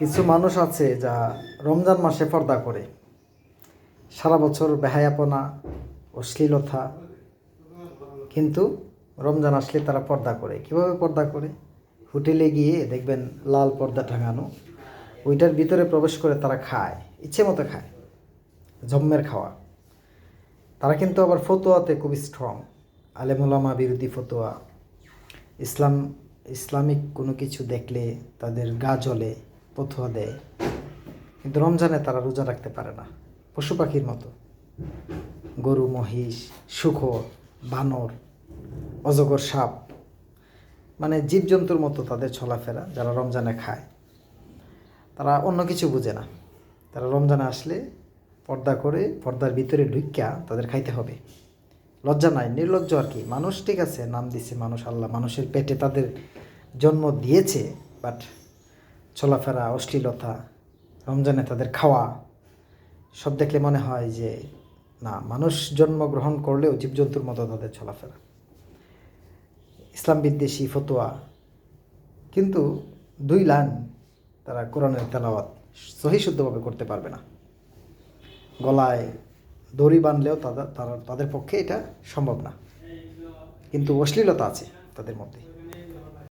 কিছু মানুষ আছে যা রমজান মাসে পর্দা করে, সারা বছর বেহায়াপনা, অশ্লীলতা, কিন্তু রমজান আসলে তারা পর্দা করে। কীভাবে পর্দা করে? হোটেলে গিয়ে দেখবেন লাল পর্দা টাঙানো, ওইটার ভিতরে প্রবেশ করে তারা খায়, ইচ্ছে মতো খায়, জম্মের খাওয়া। তারা কিন্তু আবার ফতোয়াতে খুবই স্ট্রং, আলেমুলামা বিরোধী ফতোয়া, ইসলামিক কোনো কিছু দেখলে তাদের গা জ্বলে, ফতোয়া দেয়। কিন্তু রমজানে তারা রোজা রাখতে পারে না, পশু পাখির মতো। গরু, মহিষ, শূকর, বানর, অজগর, সাপ, মানে জীবজন্তুর মতো তাদের চলাফেরা। যারা রমজানে খায় তারা অন্য কিছু বুঝে না। তারা রমজানে আসলে পর্দা করে, পর্দার ভিতরে ঢুকিয়া তাদের খাইতে হবে। লজ্জা নাই, নির্লজ্জ আর কি। মানুষ ঠিক আছে, নাম দিছে মানুষ, আল্লাহ মানুষের পেটে তাদের জন্ম দিয়েছে, বাট চলাফেরা, অশ্লীলতা, রমজানে তাদের খাওয়া সব দেখলে মনে হয় যে না, মানুষ জন্মগ্রহণ করলেও জীবজন্তুর মতো তাদের চলাফেরা, ইসলাম বিদ্বেষী ফতোয়া। কিন্তু 2 লাইন তারা কোরআনের তেলাওয়াত সহি শুদ্ধভাবে করতে পারবে না। গলায় দড়ি বাঁধলেও তাদের পক্ষে এটা সম্ভব না। কিন্তু অশ্লীলতা আছে তাদের মধ্যে।